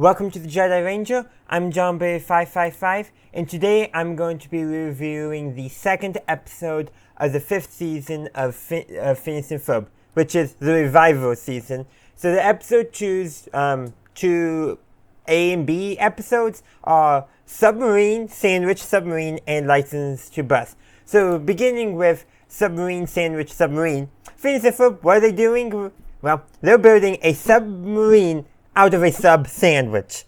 Welcome to the Jedi Ranger. I'm John Bay 555, and today I'm going to be reviewing the second episode of the fifth season of Phineas Ferb, which is the revival season. So the episode two A and B episodes are Submarine, Sandwich Submarine, and License to Bust. So beginning with Submarine, Sandwich Submarine, Phineas and Ferb, what are they doing? Well, they're building a submarine out of a sub sandwich,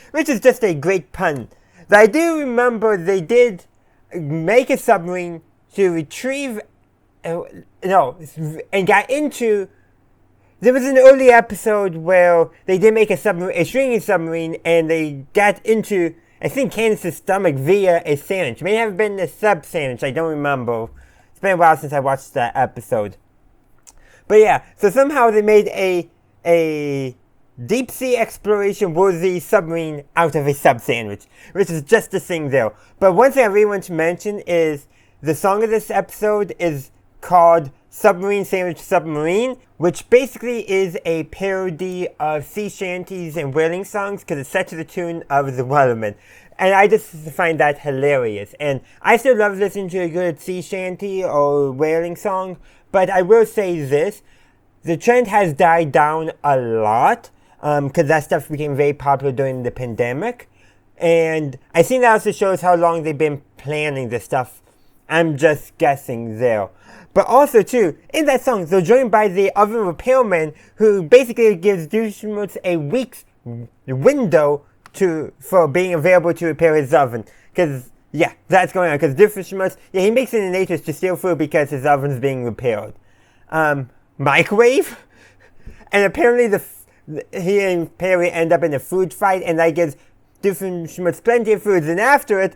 which is just a great pun. But I do remember they did make a submarine to retrieve, and got into. There was an early episode where they did make a stringing submarine, and they got into, I think, Candace's stomach via a sandwich. It may have been a sub sandwich. I don't remember. It's been a while since I watched that episode. But yeah, so somehow they made a deep sea exploration worthy submarine out of a sub sandwich, which is just the thing there. But one thing I really want to mention is the song of this episode is called Submarine Sandwich Submarine, which basically is a parody of sea shanties and whaling songs because it's set to the tune of The Waterman. And I just find that hilarious. And I still love listening to a good sea shanty or whaling song, but I will say this. The trend has died down a lot because that stuff became very popular during the pandemic. And I think that also shows how long they've been planning this stuff. I'm just guessing there. But also, too, in that song, they're joined by the oven repairman who basically gives Douchemutz a week's window for being available to repair his oven. Because, yeah, that's going on. Because Douchemutz, he makes it in natures to steal food because his oven's being repaired. Microwave? And apparently he and Perry end up in a food fight, and that gives Douchemutz plenty of food. And after it,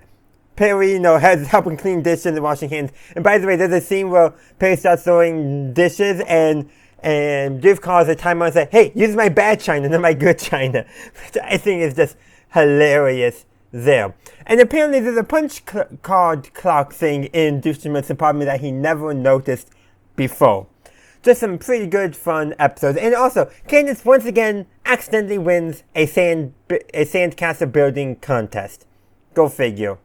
Perry, has helping clean dishes and washing hands. And by the way, there's a scene where Perry starts throwing dishes, and Doof calls a timeout and says, "Hey, use my bad china, not my good china," which I think is just hilarious there. And apparently there's a punch card clock thing in Douchemutz's apartment that he never noticed before. Just some pretty good, fun episodes. And also, Candace once again accidentally wins a sandcastle building contest. Go figure.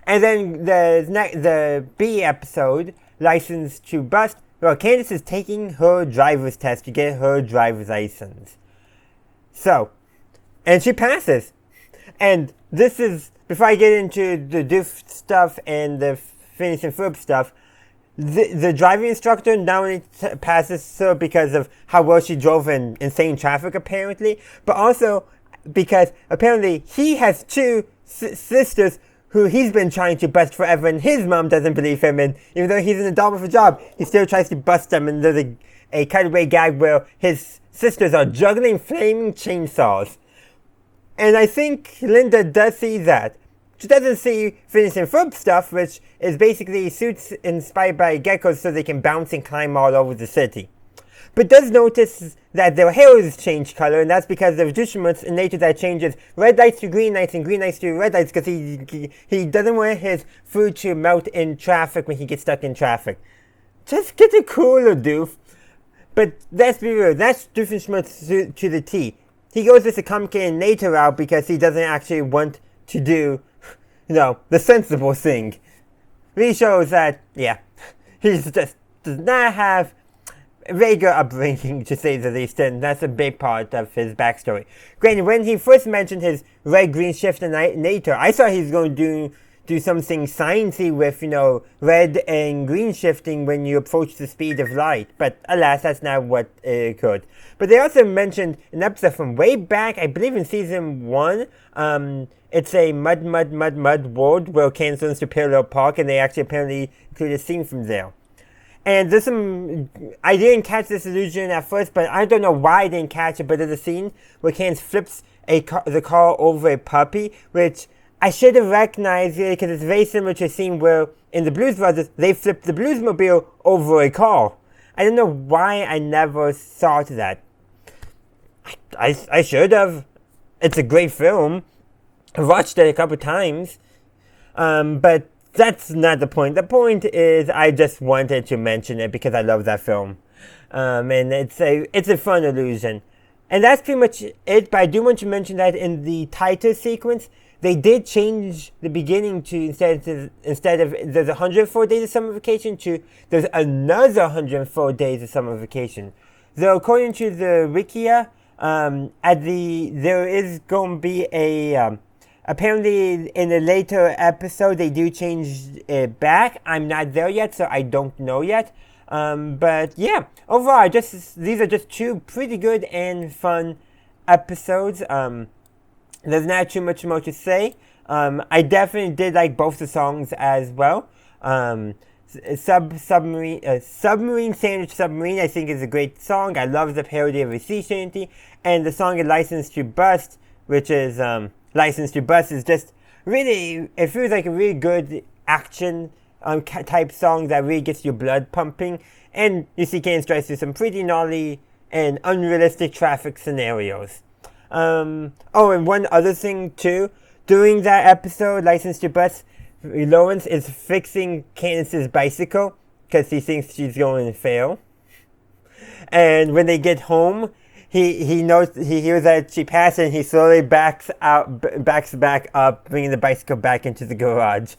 And then the B episode, License to Bust, well, Candace is taking her driver's test to get her driver's license. So, and she passes. And this is, before I get into the Doof stuff and the Phineas and Ferb stuff, the driving instructor not only passes her because of how well she drove in insane traffic, apparently, but also because apparently he has two sisters who he's been trying to bust forever, and his mom doesn't believe him, and even though he's an adult with a job, he still tries to bust them, and there's a cutaway gag where his sisters are juggling flaming chainsaws. And I think Linda does see that. She doesn't see Phineas and Ferb stuff, which is basically suits inspired by geckos so they can bounce and climb all over the city. But does notice that their hair is changed color, and that's because of Douchemutz in nature that changes red lights to green lights and green lights to red lights because he doesn't want his food to melt in traffic when he gets stuck in traffic. Just get it cooler, Doof. But let's be real, that's Douchemutz to the T. He goes this complicated nature route because he doesn't actually want to do, the sensible thing. Really shows that, he just does not have a very good upbringing, to say the least, and that's a big part of his backstory. Granted, when he first mentioned his red-green shift in nature, I thought he was going to do something sciencey with, red and green shifting when you approach the speed of light. But alas, that's not what occurred. But they also mentioned an episode from way back, I believe in season 1, it's a mud world where Candace learns to parallel park, and they actually apparently include a scene from there. And there's I didn't catch this illusion at first, but I don't know why I didn't catch it, but there's a scene where Candace flips the car over a puppy, which I should have recognized it because it's very similar to a scene where in the Blues Brothers, they flipped the Bluesmobile over a car. I don't know why I never thought that. I should have. It's a great film. I've watched it a couple times. But that's not the point. The point is I just wanted to mention it because I love that film. And it's a fun illusion. And that's pretty much it, but I do want to mention that in the title sequence, they did change the beginning to instead of there's 104 days of summer vacation to there's another 104 days of summer vacation. So according to the Wikia, there is going to be a apparently in a later episode they do change it back. I'm not there yet, so I don't know yet. But yeah, overall, these are just two pretty good and fun episodes. There's not too much more to say. I definitely did like both the songs as well. Submarine Sandwich Submarine, I think is a great song. I love the parody of a sea shanty, and the song License to Bust, which is License to Bust, is just really, it feels like a really good action type song that really gets your blood pumping, and you see Kane Strikes through some pretty gnarly and unrealistic traffic scenarios. And one other thing too, during that episode, License to Bust, Lawrence is fixing Candace's bicycle because he thinks she's going to fail. And when they get home, he hears that she passed, and he slowly backs back up, bringing the bicycle back into the garage.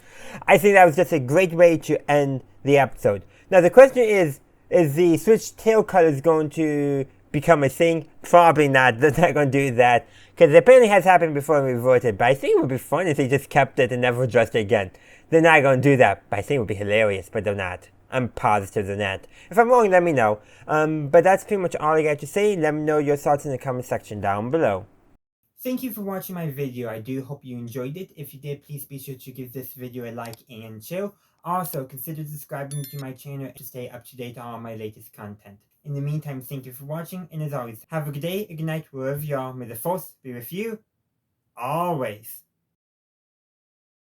I think that was just a great way to end the episode. Now the question is the switched tail colors going to become a thing? Probably not. They're not going to do that, because it apparently has happened before and reverted. But I think it would be fun if they just kept it and never addressed it again. They're not going to do that, but I think it would be hilarious, but they're not. I'm positive they're not. If I'm wrong, let me know. But that's pretty much all I got to say. Let me know your thoughts in the comment section down below. Thank you for watching my video. I do hope you enjoyed it. If you did, please be sure to give this video a like and share. Also, consider subscribing to my channel to stay up to date on all my latest content. In the meantime, thank you for watching, and as always, have a good day, a good night, wherever you are. May the force be with you, always.